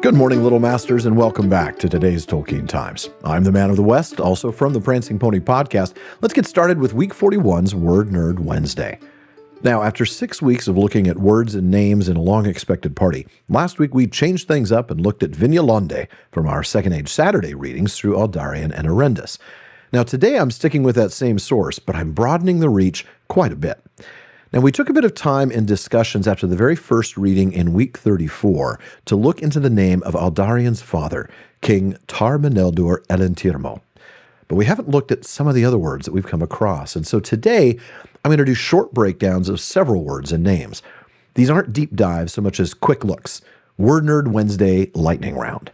Good morning, Little Masters, and welcome back to today's Tolkien Times. I'm the Man of the West, also from the Prancing Pony podcast. Let's get started with Week 41's Word Nerd Wednesday. Now, after 6 weeks of looking at words and names in a long-expected party, last week we changed things up and looked at Vignalonde from our Second Age Saturday readings through Aldarian and Arendis. Now, today I'm sticking with that same source, but I'm broadening the reach quite a bit. Now, we took a bit of time in discussions after the very first reading in week 34 to look into the name of Aldarian's father, King Tar-Meneldur Elentirmo. But we haven't looked at some of the other words that we've come across, and so today I'm going to do short breakdowns of several words and names. These aren't deep dives so much as quick looks. Word Nerd Wednesday lightning round.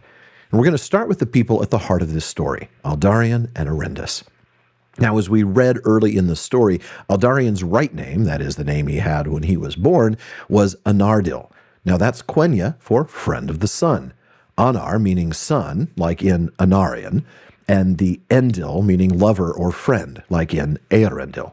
And we're going to start with the people at the heart of this story, Aldarian and Arendis. Now, as we read early in the story, Aldarian's right name, that is the name he had when he was born, was Anardil. Now, that's Quenya for friend of the sun. Anar meaning son, like in Anarian, and the Endil meaning lover or friend, like in Earendil.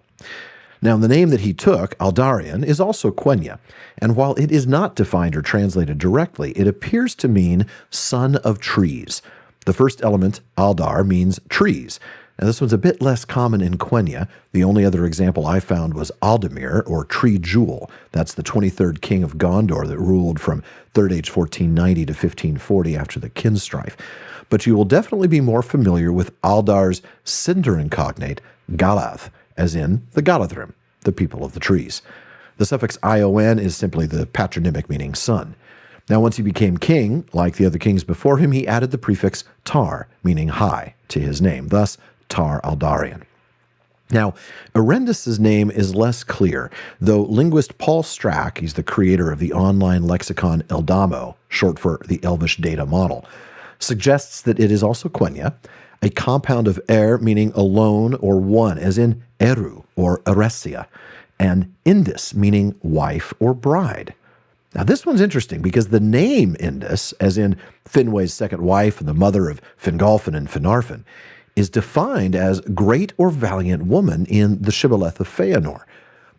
Now, the name that he took, Aldarian, is also Quenya, and while it is not defined or translated directly, it appears to mean son of trees. The first element, Aldar, means trees. Now, this one's a bit less common in Quenya. The only other example I found was Aldemir, or Tree Jewel. That's the 23rd king of Gondor that ruled from 3rd Age 1490 to 1540 after the Kinstrife. But you will definitely be more familiar with Aldar's Sindarin cognate, Galath, as in the Galadhrim, the people of the trees. The suffix ion is simply the patronymic meaning son. Now, once he became king, like the other kings before him, he added the prefix tar, meaning high, to his name, thus Tar Aldarian. Now, Arendis' name is less clear, though linguist Paul Strack, he's the creator of the online lexicon Eldamo, short for the Elvish data model, suggests that it is also Quenya, a compound of meaning alone or one, as in Eru or Eresia, and Indis, meaning wife or bride. Now, this one's interesting because the name Indis, as in Finwë's second wife and the mother of Fingolfin and Finarfin, is defined as great or valiant woman in the Shibboleth of Feanor.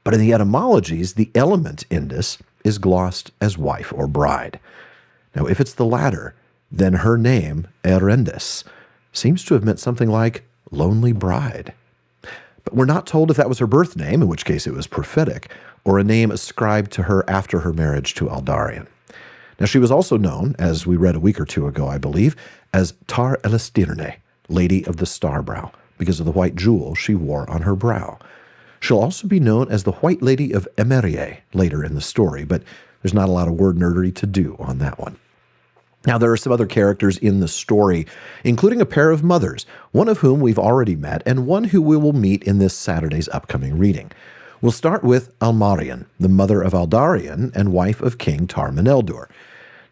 But in the etymologies, the element Indis is glossed as wife or bride. Now, if it's the latter, then her name, Erendis, seems to have meant something like lonely bride. But we're not told if that was her birth name, in which case it was prophetic, or a name ascribed to her after her marriage to Aldarian. Now, she was also known, as we read a week or two ago, I believe, as Tar Elestirne, Lady of the Starbrow, because of the white jewel she wore on her brow. She'll also be known as the White Lady of Emerie later in the story, but there's not a lot of word nerdery to do on that one. Now, there are some other characters in the story, including a pair of mothers, one of whom we've already met, and one who we will meet in this Saturday's upcoming reading. We'll start with Almarian, the mother of Aldarian and wife of King Tar-Meneldur.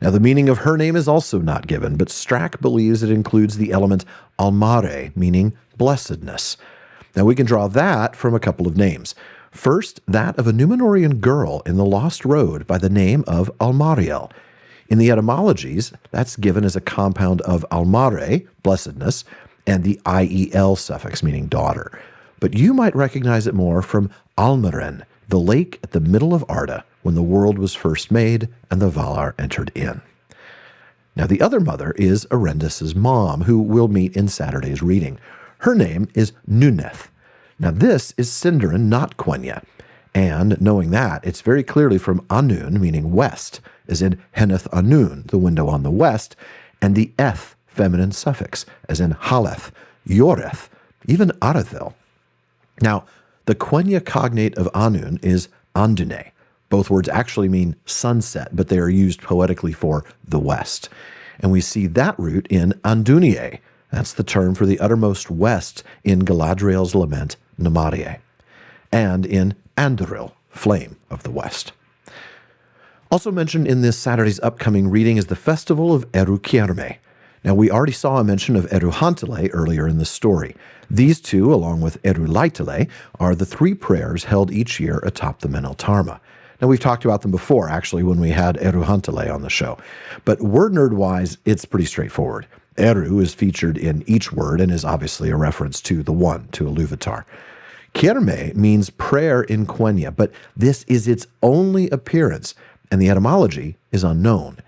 Now, the meaning of her name is also not given, but Strack believes it includes the element Almare, meaning blessedness. Now, we can draw that from a couple of names. First, that of a Númenórean girl in the Lost Road by the name of Almariel. In the etymologies, that's given as a compound of Almare, blessedness, and the iel suffix, meaning daughter. But you might recognize it more from Almeren, the lake at the middle of Arda, when the world was first made and the Valar entered in. Now, the other mother is Arendis' mom, who we'll meet in Saturday's reading. Her name is Nuneth. Now, this is Sindarin, not Quenya. And knowing that, it's very clearly from Anun, meaning west, as in Heneth Anun, the window on the west, and the eth, feminine suffix, as in Haleth, Yoreth, even Arathel. Now, the Quenya cognate of Anun is Andune. Both words actually mean sunset, but they are used poetically for the west. And we see that root in Andunie. That's the term for the uttermost west in Galadriel's lament, Namarie. And in Andoril, flame of the west. Also mentioned in this Saturday's upcoming reading is the festival of Eru Kierme. Now, we already saw a mention of Eru Hantele earlier in the story. These two, along with Eru Laitele, are the three prayers held each year atop the Meneltarma. Now, we've talked about them before, actually, when we had Eru Hantele on the show. But word nerd-wise, it's pretty straightforward. Eru is featured in each word and is obviously a reference to the one, to Iluvatar. Kierme means prayer in Quenya, but this is its only appearance, and the etymology is unknown.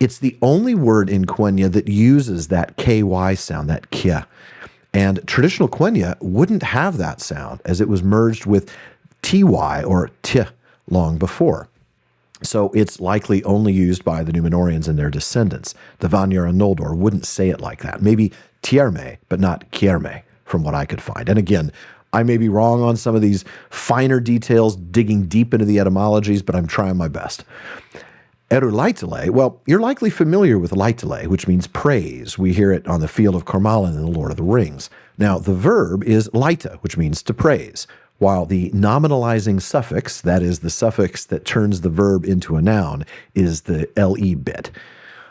It's the only word in Quenya that uses that KY sound, that kia. And traditional Quenya wouldn't have that sound as it was merged with TY or T long before. So it's likely only used by the Númenóreans and their descendants. The Vanir and Noldor wouldn't say it like that. Maybe Tierme, but not Kierme, from what I could find. And again, I may be wrong on some of these finer details, digging deep into the etymologies, but I'm trying my best. Eruleitele, well, you're likely familiar with leitele, which means praise. We hear it on the field of Cormallen in The Lord of the Rings. Now, the verb is leita, which means to praise, while the nominalizing suffix, that is the suffix that turns the verb into a noun, is the le bit.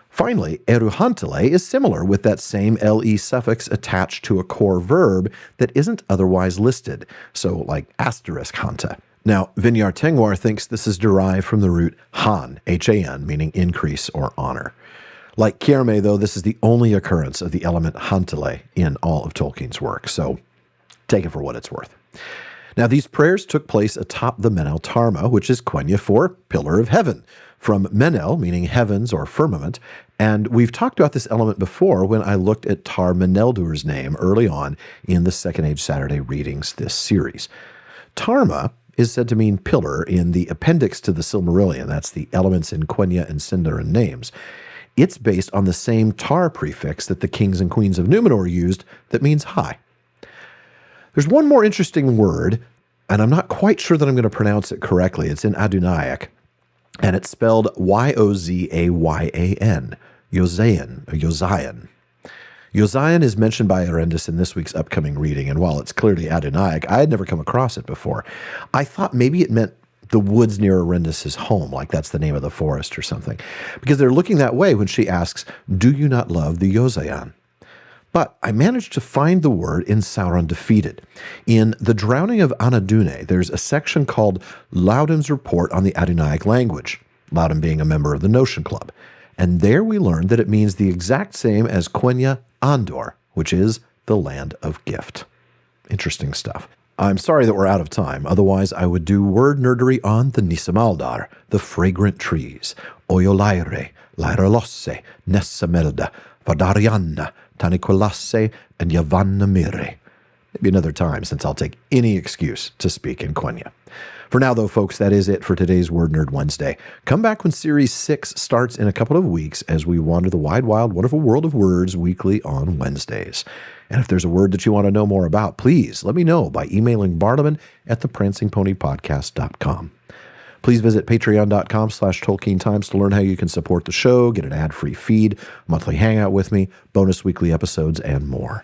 Finally, eruhantele is similar with that same le suffix attached to a core verb that isn't otherwise listed, so like asterisk hanta. Now, Vinyar Tengwar thinks this is derived from the root han, H-A-N, meaning increase or honor. Like Kierme, though, this is the only occurrence of the element hantele in all of Tolkien's work, so take it for what it's worth. Now, these prayers took place atop the Menel Tarma, which is Quenya for pillar of heaven, from Menel, meaning heavens or firmament, and we've talked about this element before when I looked at Tar Meneldur's name early on in the Second Age Saturday readings this series. Tarma is said to mean pillar in the appendix to the Silmarillion. That's the elements in Quenya and Sindarin names. It's based on the same tar prefix that the kings and queens of Númenor used that means high. There's one more interesting word, and I'm not quite sure that I'm going to pronounce it correctly. It's in Adunaic, and it's spelled Y-O-Z-A-Y-A-N, Yozayan, or Yozayan. Yozayan is mentioned by Arendis in this week's upcoming reading, and while it's clearly Adunaic, I had never come across it before. I thought maybe it meant the woods near Arendis' home, like that's the name of the forest or something, because they're looking that way when she asks, "Do you not love the Yozayan?" But I managed to find the word in Sauron Defeated. In The Drowning of Anadune, there's a section called Loudon's Report on the Adunaic Language, Loudon being a member of the Notion Club. And there we learned that it means the exact same as Quenya Andor, which is the land of gift. Interesting stuff. I'm sorry that we're out of time. Otherwise, I would do word nerdery on the Nisamaldar, the fragrant trees, Oyolaire, Lairalosse, Nessamelda, Vadarianna, Taniqualasse, and Yavannamire. Maybe another time, since I'll take any excuse to speak in Quenya. For now, though, folks, that is it for today's Word Nerd Wednesday. Come back when Series 6 starts in a couple of weeks as we wander the wide, wild, wonderful world of words weekly on Wednesdays. And if there's a word that you want to know more about, please let me know by emailing bartleman@theprancingponypodcast.com. Please visit patreon.com/TolkienTimes to learn how you can support the show, get an ad-free feed, monthly hangout with me, bonus weekly episodes, and more.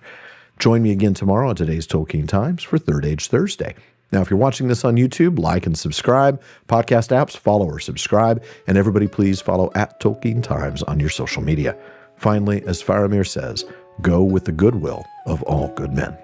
Join me again tomorrow on today's Tolkien Times for Third Age Thursday. Now, if you're watching this on YouTube, like and subscribe. Podcast apps, follow or subscribe. And everybody, please follow @Tolkien Times on your social media. Finally, as Faramir says, go with the goodwill of all good men.